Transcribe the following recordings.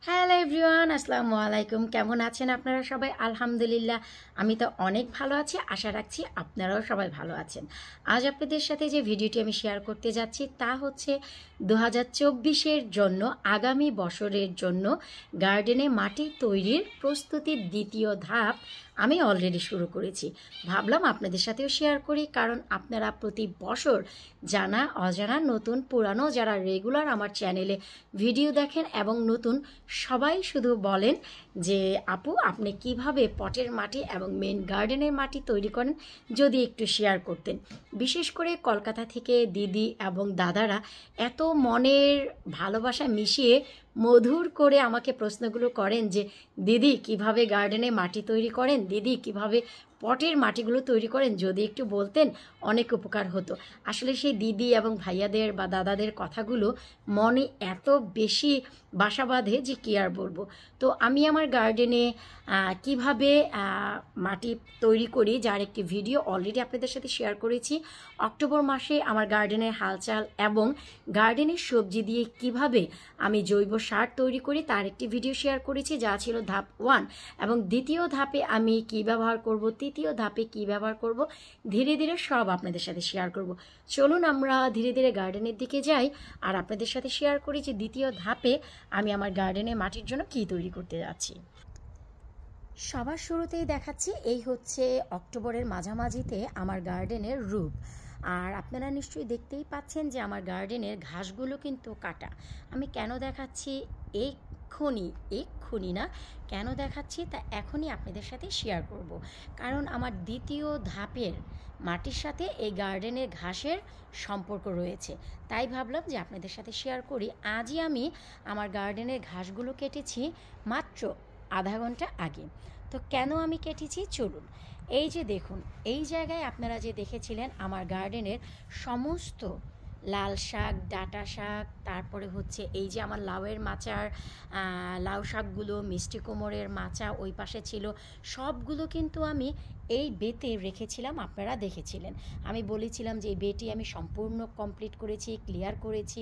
Hello everyone, আসসালামু আলাইকুম। কেমন আছেন আপনারা সবাই? আলহামদুলিল্লাহ, আমি তো অনেক ভালো আছি। আশা রাখছি আপনারাও সবাই ভালো আছেন। আজ আপনাদের সাথে যে ভিডিওটি আমি শেয়ার করতে যাচ্ছি তা হচ্ছে 2024-এর জন্য, আগামী বছরের জন্য গার্ডেনে মাটি তৈরির প্রস্তুতির দ্বিতীয় ধাপ আমি অলরেডি শুরু করেছি। ভাবলাম আপনাদের সাথেও শেয়ার করি, কারণ আপনারা প্রতি বছর জানা অজানা, নতুন পুরানো, যারা রেগুলার আমার চ্যানেলে ভিডিও দেখেন এবং নতুন সবাই শুধু বলেন যে আপু আপনি কিভাবে পটের মাটি এবং মেন গার্ডেনের মাটি তৈরি করেন, যদি একটু শেয়ার করতেন। বিশেষ করে কলকাতা থেকে দিদি এবং দাদারা এত মনের ভালোবাসা মিশিয়ে মধুর করে আমাকে প্রশ্নগুলো করেন যে দিদি কিভাবে গার্ডেনে মাটি তৈরি করেন, দিদি কিভাবে পটের মাটিগুলো তৈরি করেন, যদি একটু বলতেন অনেক উপকার হতো। আসলে সেই দিদি এবং ভাইয়াদের বা দাদাদের কথাগুলো মনে এত বেশি বাসা বাঁধে যে কী আর বলবো। তো আমি আমার গার্ডেনে কিভাবে মাটি তৈরি করি, যার একটি ভিডিও অলরেডি আপনাদের সাথে শেয়ার করেছি। অক্টোবর মাসে আমার গার্ডেনের হালচাল এবং গার্ডেনের সবজি দিয়ে কিভাবে আমি জৈব সার তৈরি করি তার একটি ভিডিও শেয়ার করেছি, যা ছিল ধাপ 1। এবং দ্বিতীয় ধাপে আমি কি ব্যবহার করব, তৃতীয় ধাপে কি ব্যবহার করব, ধীরে ধীরে সব আপনাদের সাথে শেয়ার করব। চলুন আমরা ধীরে ধীরে গার্ডেনের দিকে যাই আর আপনাদের সাথে শেয়ার করি যে দ্বিতীয় ধাপে আমি আমার গার্ডেনে মাটির জন্য কি তৈরি করতে যাচ্ছি। সবার শুরুতেই দেখাচ্ছি, এই হচ্ছে অক্টোবরের মাঝামাঝিতে আমার গার্ডেনের রূপ। আর আপনারা নিশ্চয়ই দেখতেই পাচ্ছেন যে আমার গার্ডেনের ঘাসগুলো কিন্তু কাটা। আমি কেন দেখাচ্ছি এক্ষুনি না, কেন দেখাচ্ছি তা এখনই আপনাদের সাথে শেয়ার করব। কারণ আমার দ্বিতীয় ধাপের মাটির সাথে এই গার্ডেনের ঘাসের সম্পর্ক রয়েছে, তাই ভাবলাম যে আপনাদের সাথে শেয়ার করি। আজই আমি আমার গার্ডেনের ঘাসগুলো কেটেছি মাত্র আধা ঘন্টা আগে। তো কেন আমি কেটেছি চলুন। এই যে দেখুন, এই জায়গায় আপনারা যে দেখেছিলেন আমার গার্ডেনের সমস্ত লাল শাক, ডাঁটা শাক, তারপরে হচ্ছে এই যে আমার লাউয়ের মাচার লাউ শাকগুলো, মিষ্টি কুমড়ের মাচা ওই পাশে ছিল, সবগুলো কিন্তু আমি এই বেতে রেখেছিলাম। আপনারা দেখেছিলেন, আমি বলেছিলাম যে এই বেটি আমি সম্পূর্ণ কমপ্লিট করেছি, ক্লিয়ার করেছি।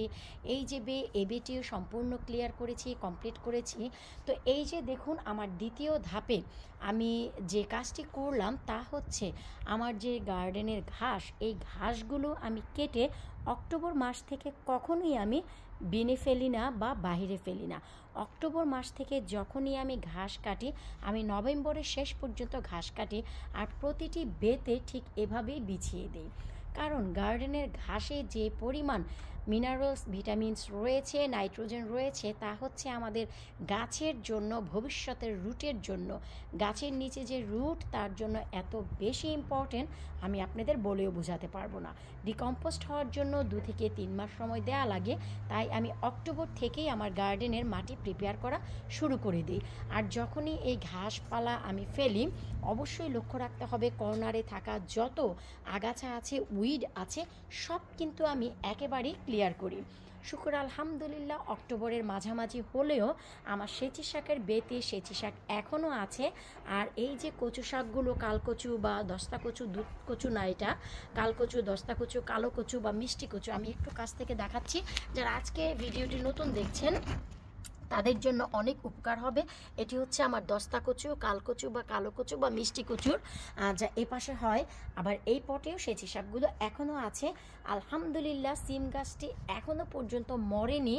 এই যে এই বেটিও সম্পূর্ণ ক্লিয়ার করেছি, কমপ্লিট করেছি। তো এই যে দেখুন, আমার দ্বিতীয় ধাপে আমি যে কাজটি করলাম তা হচ্ছে আমার যে গার্ডেনের ঘাস, এই ঘাসগুলো আমি কেটে অক্টোবর মাস থেকে কখনোই আমি বিনে ফেলি না বা বাহিরে ফেলি না। অক্টোবর মাস থেকে যখনই আমি ঘাস কাটি, আমি নভেম্বরের শেষ পর্যন্ত ঘাস কাটি আর প্রতিটি বেতে ঠিক এভাবেই বিছিয়ে দিই। কারণ গার্ডেনের ঘাসে যে পরিমাণ মিনারেলস, ভিটামিনস রয়েছে, নাইট্রোজেন রয়েছে, তা হচ্ছে আমাদের গাছের জন্য, ভবিষ্যতের রুটের জন্য, গাছের নিচে যে রুট তার জন্য এত বেশি ইম্পর্টেন্ট আমি আপনাদের বলেও বোঝাতে পারবো না। ডিকম্পোস্ট হওয়ার জন্য 2 থেকে 3 মাস সময় দেওয়া লাগে, তাই আমি অক্টোবর থেকেই আমার গার্ডেনের মাটি প্রিপেয়ার করা শুরু করে দিই। আর যখনই এই ঘাসপালা আমি ফেলি, অবশ্যই লক্ষ্য রাখতে হবে কর্নারে থাকা যত আগাছা আছে, উইড আছে, সব কিন্তু আমি একেবারেই ক্লিয়ার করি। শুকর আলহামদুলিল্লাহ, অক্টোবরের মাঝামাঝি হলেও আমার সেচি শাকের বেতে সেচি শাক এখনও আছে। আর এই যে কচু শাকগুলো, কালকচু বা দস্তা কচু, দুধ কচু না, এটা কালকচু, দস্তা কচু, কালো কচু বা মিষ্টি কচু, আমি একটু কাছ থেকে দেখাচ্ছি। যারা আজকে ভিডিওটি নতুন দেখছেন তাদের জন্য অনেক উপকার হবে। এটি হচ্ছে আমার দস্তা কচু, কালকচু বা কালো কচু বা মিষ্টি কচুর, যা এ পাশে হয়। আবার এই পটেও সেচি শাকগুলো এখনও আছে আলহামদুলিল্লাহ। সিম গাছটি এখনও পর্যন্ত মরেনি।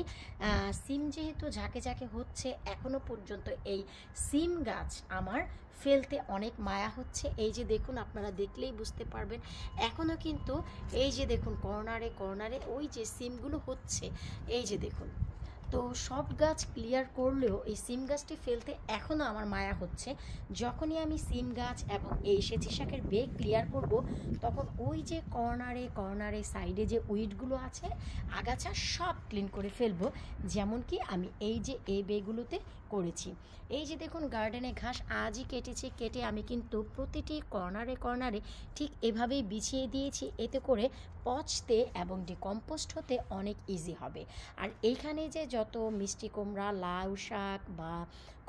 সিম যেহেতু ঝাঁকে ঝাঁকে হচ্ছে, এখনও পর্যন্ত এই সিম গাছ আমার ফেলতে অনেক মায়া হচ্ছে। এই যে দেখুন, আপনারা দেখলেই বুঝতে পারবেন, এখনও কিন্তু এই যে দেখুন কর্নারে কর্নারে ওই যে সিমগুলো হচ্ছে, এই যে দেখুন। তো সব গাছ ক্লিয়ার করলেও এই সিম গাছটি ফেলতে এখনও আমার মায়া হচ্ছে। যখনই আমি সিম গাছ এবং এই সেচি শাকের বে ক্লিয়ার করব, তখন ওই যে কর্নারে কর্নারে সাইডে যে উইডগুলো আছে, আগাছা, সব ক্লিন করে ফেলবো, যেমন কি আমি এই যে এই বেগুলোতে করেছি। এই যে দেখুন, গার্ডেনে ঘাস আজই কেটেছি, কেটে আমি কিন্তু প্রতিটি কর্নারে কর্নারে ঠিক এভাবেই বিছিয়ে দিয়েছি, এতে করে পচতে এবং ডিকম্পোস্ট হতে অনেক ইজি হবে। আর এইখানে যে যত মিষ্টি কুমড়া, লাউ শাক বা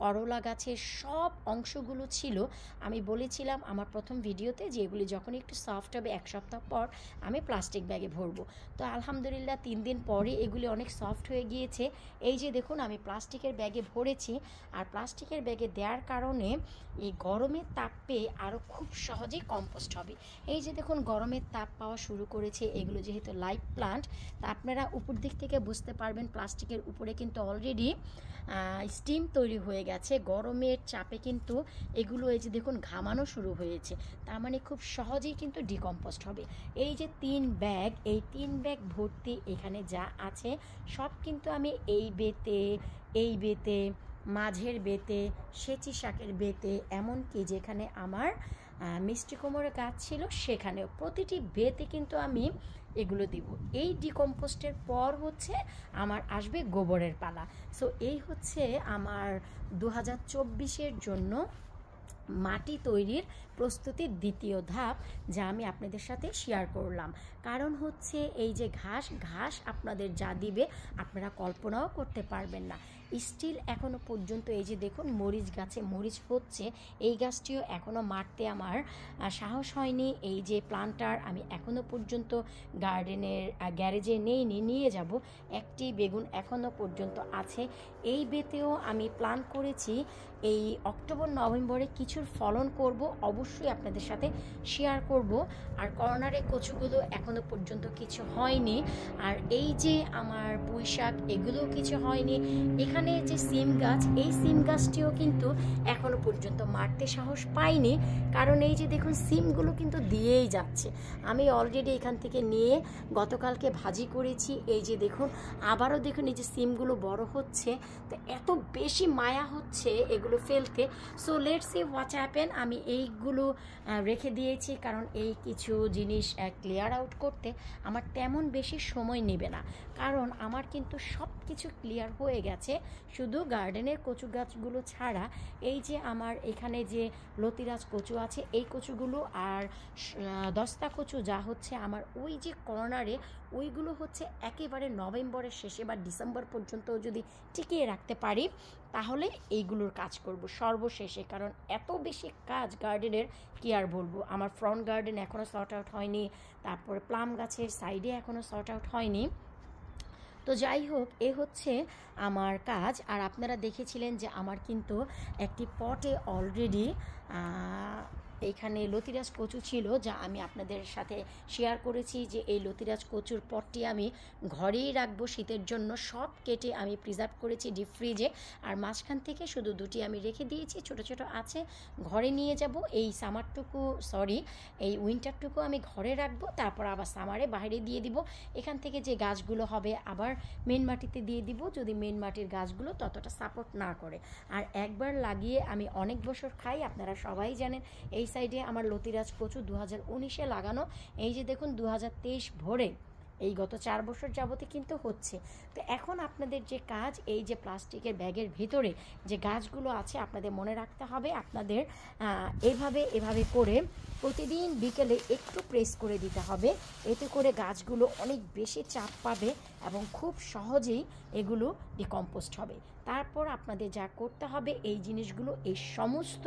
করলা গাছের সব অংশগুলো ছিল। আমি বলেছিলাম আমার প্রথম ভিডিওতে যে এগুলি যখন একটু সফট হবে 1 সপ্তাহ পর আমি প্লাস্টিক ব্যাগে ভরবো। তো আলহামদুলিল্লাহ 3 দিন পরে এগুলি অনেক সফট হয়ে গিয়েছে। এই যে দেখুন আমি প্লাস্টিকের ব্যাগে ভরেছি, আর প্লাস্টিকের ব্যাগে দেওয়ার কারণে এই গরমের তাপ পেয়ে আরও খুব সহজেই কম্পোস্ট হবে। এই যে দেখুন গরমের তাপ পাওয়া শুরু করেছে। এগুলো যেহেতু লাইভ প্লান্ট, তা আপনারা উপর দিক থেকে বুঝতে পারবেন প্লাস্টিকের উপরে কিন্তু অলরেডি স্টিম তৈরি হয়ে গেছে। গরমের চাপে কিন্তু এগুলো এই যে দেখুন ঘামানো শুরু হয়েছে, তার মানে খুব সহজেই কিন্তু ডিকম্পোস্ট হবে। এই যে 3 ব্যাগ, এই 3 ব্যাগ ভর্তি এখানে যা আছে সব কিন্তু আমি এই বেতে, মাঝের বেতে, সেচি শাকের বেতে, এমনকি যেখানে আমার মিষ্টি কুমড়োর গাছ ছিল সেখানেও প্রতিটি বেতে কিন্তু আমি এগুলো দিব। এই ডিকম্পোস্টের পর হচ্ছে আমার আসবে গোবরের পালা। সো এই হচ্ছে আমার 2024-এর জন্য মাটি তৈরির প্রস্তুতির দ্বিতীয় ধাপ, যা আমি আপনাদের সাথে শেয়ার করলাম। কারণ হচ্ছে এই যে ঘাস আপনাদের যা দিবে আপনারা কল্পনাও করতে পারবেন না। স্টিল এখনও পর্যন্ত এই যে দেখুন মরিচ গাছে মরিচ হচ্ছে, এই গাছটিও এখনও মারতে আমার সাহস হয়নি। এই যে প্লান্টার আমি এখনও পর্যন্ত গার্ডেনের গ্যারেজে নিয়ে যাব। একটি বেগুন এখনও পর্যন্ত আছে। এই বেতেও আমি প্ল্যান করেছি এই অক্টোবর নভেম্বরে কিছুর ফলন করব, অবশ্যই আপনাদের সাথে শেয়ার করব। আর কর্নারে কচুগুলো এখনও পর্যন্ত কিছু হয়নি। আর এই যে আমার পুঁই শাক এগুলোও কিছু হয়নি। এখানে যে সিম গাছ, এই সিম গাছটিও কিন্তু এখনও পর্যন্ত মারতে সাহস পাইনি, কারণ এই যে দেখুন সিমগুলো কিন্তু দিয়েই যাচ্ছে। আমি অলরেডি এখান থেকে নিয়ে গতকালকে ভাজি করেছি। এই যে দেখুন আবারও দেখুন এই যে সিমগুলো বড় হচ্ছে। তো এত বেশি মায়া হচ্ছে এগুলো ফেলতে। So let's see what happen. আমি এইগুলো রেখে দিয়েছি কারণ এই কিছু জিনিস ক্লিয়ার আউট করতে আমার তেমন বেশি সময় নেবে না, কারণ আমার কিন্তু সব কিছু ক্লিয়ার হয়ে গেছে, শুধু গার্ডেনের কচু গাছগুলো ছাড়া। এই যে আমার এখানে যে লতিরাজ কচু আছে এই কচুগুলো আর দস্তা কচু যা হচ্ছে আমার ওই যে কর্নারে, ওইগুলো হচ্ছে একেবারে নভেম্বরের শেষে বা ডিসেম্বর পর্যন্ত যদি টিকিয়ে রাখতে পারি তাহলে এইগুলোর কাজ করব সর্বশেষে। কারণ এত বেশি কাজ গার্ডেনের কি আর বলবো। আমার ফ্রন্ট গার্ডেন এখনও সর্ট আউট হয়নি, তারপরে প্লাম গাছের সাইডে এখনও সর্ট আউট হয়নি। তো যাই হোক, এ হচ্ছে আমার কাজ। আর আপনারা দেখেছিলেন যে আমার কিন্তু একটি পটে অলরেডি এইখানে লতিরাজ কচু ছিল, যা আমি আপনাদের সাথে শেয়ার করেছি যে এই লতিরাজ কচুর পটটি আমি ঘরেই রাখবো শীতের জন্য। সব কেটে আমি প্রিজার্ভ করেছি ডিপ ফ্রিজে, আর মাঝখান থেকে শুধু 2টি আমি রেখে দিয়েছি, ছোট ছোট আছে, ঘরে নিয়ে যাব। এই এই উইন্টারটুকু আমি ঘরে রাখবো, তারপর আবার সামারে বাইরে দিয়ে দিব। এখান থেকে যে গাছগুলো হবে আবার মেন মাটিতে দিয়ে দিব, যদি মেন মাটির গাছগুলো ততটা সাপোর্ট না করে। আর একবার লাগিয়ে আমি অনেক বছর খাই, আপনারা সবাই জানেন। এই সাইডে আমার লতিরাজ কচু 2019-এ লাগানো। এই যে দেখুন 2023 ভরে এই গত 4 বছর যাবতে কিন্তু হচ্ছে। তো এখন আপনাদের যে কাজ, এই যে প্লাস্টিকের ব্যাগের ভিতরে যে গাছগুলো আছে আপনাদের মনে রাখতে হবে, আপনাদের এভাবে করে প্রতিদিন বিকেলে একটু প্রেস করে দিতে হবে। এতে করে গাছগুলো অনেক বেশি চাপ পাবে এবং খুব সহজেই এগুলো ডিকম্পোস্ট হবে। তারপর আপনাদের যা করতে হবে এই জিনিসগুলো এই সমস্ত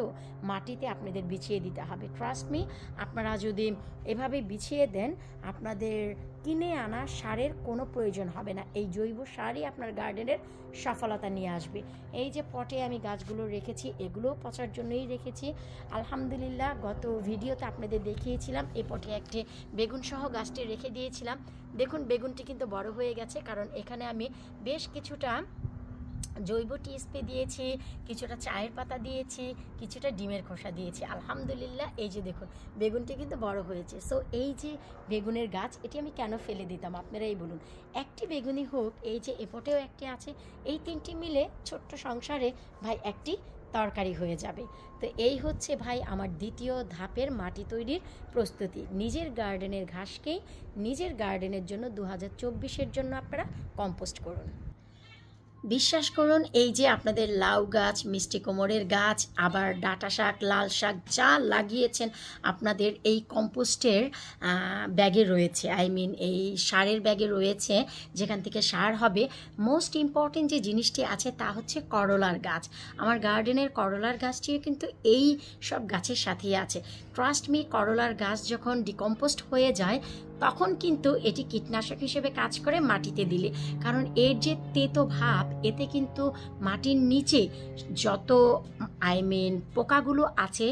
মাটিতে আপনাদের বিছিয়ে দিতে হবে। ট্রাস্ট মি, আপনারা যদি এভাবে বিছিয়ে দেন আপনাদের কিনে আনা সারের কোনো প্রয়োজন হবে না। এই জৈব সারই আপনার গার্ডেনের সফলতা নিয়ে আসবে। এই যে পটে আমি গাছগুলো রেখেছি এগুলোও পচার জন্যই রেখেছি। আলহামদুলিল্লাহ গত ভিডিওতে আপনাদের দেখিয়েছিলাম এই পটে একটি বেগুন সহ গাছটি রেখে দিয়েছিলাম। দেখুন বেগুনটি কিন্তু বড় হয়ে গেছে, কারণ এখানে আমি বেশ কিছুটা জৈব টিএসপি দিয়েছি, কিছুটা চায়ের পাতা দিয়েছি, কিছুটা ডিমের খোসা দিয়েছি। আলহামদুলিল্লাহ এই যে দেখুন বেগুনটি কিন্তু বড় হয়েছে। সো এই যে বেগুনের গাছ, এটি আমি কেন ফেলে দিতাম আপনারাই বলুন। একটি বেগুনই হোক, এই যে এপটেও একটি আছে, এই 3টি মিলে ছোট্ট সংসারে ভাই একটি তরকারি হয়ে যাবে। তো এই হচ্ছে ভাই আমার দ্বিতীয় ধাপের মাটি তৈরির প্রস্তুতি। নিজের গার্ডেনের ঘাসকেই নিজের গার্ডেনের জন্য 2024-এর জন্য আপনারা কম্পোস্ট করুন। বিশ্বাস করুন, এই যে আপনাদের লাউ গাছ, মিষ্টি কুমড়ের গাছ, আবার ডাঁটা শাক, লাল শাক যা লাগিয়েছেন আপনাদের এই কম্পোস্টের ব্যাগে রয়েছে, এই সারের ব্যাগে রয়েছে, যেখান থেকে সার হবে। মোস্ট ইম্পর্টেন্ট যে জিনিসটি আছে তা হচ্ছে করলার গাছ। আমার গার্ডেনের করলার গাছটিও কিন্তু এই সব গাছের সাথেই আছে। ট্রাস্ট মি, করলার গাছ যখন ডিকম্পোস্ট হয়ে যায় তখন কিন্তু এটি কীটনাশক হিসেবে কাজ করে মাটিতে দিলে, কারণ এর যে তেতো ভাব, এতে কিন্তু মাটির নিচে যত পোকাগুলো আছে,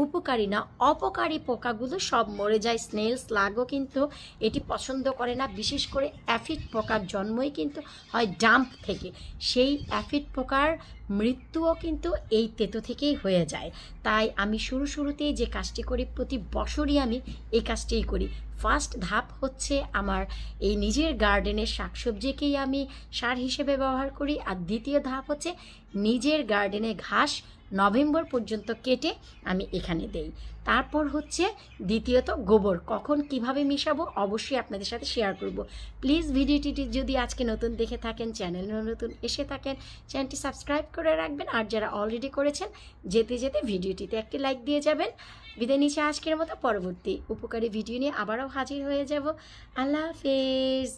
উপকারী না অপকারী পোকাগুলো সব মরে যায়। স্নেল স্লাগও কিন্তু এটি পছন্দ করে না। বিশেষ করে অ্যাফিড পোকার জন্মই কিন্তু হয় ডাম্প থেকে। সেই অ্যাফিড পোকার মৃত্যুও কিন্তু এই তেতো থেকেই হয়ে যায়। তাই আমি শুরুতেই যে কাজটি করি, প্রতি বছরই আমি এই কাজটিই করি। ফার্স্ট ধাপ হচ্ছে আমার এই নিজের গার্ডেনের শাকসবজিকেই আমি সার হিসেবে ব্যবহার করি, আর দ্বিতীয় ধাপ হচ্ছে নিজের গার্ডেনে ঘাস নভেম্বর পর্যন্ত কেটে আমি এখানে দেই। তারপর হচ্ছে দ্বিতীয়ত গোবর কখন কিভাবে মিশাবো অবশ্যই আপনাদের সাথে শেয়ার করব। প্লিজ ভিডিওটি যদি আজকে নতুন দেখে থাকেন, চ্যানেলে নতুন এসে থাকেন, চ্যানেলটি সাবস্ক্রাইব করে রাখবেন, আর যারা অলরেডি করেছেন যেতে যেতে ভিডিওটিতে একটি লাইক দিয়ে যাবেন। বিদায় নিচ্ছে আজকের মতো, পরবর্তী উপকারী ভিডিও নিয়ে আবারও হাজির হয়ে যাব। আল্লাহ হাফেজ।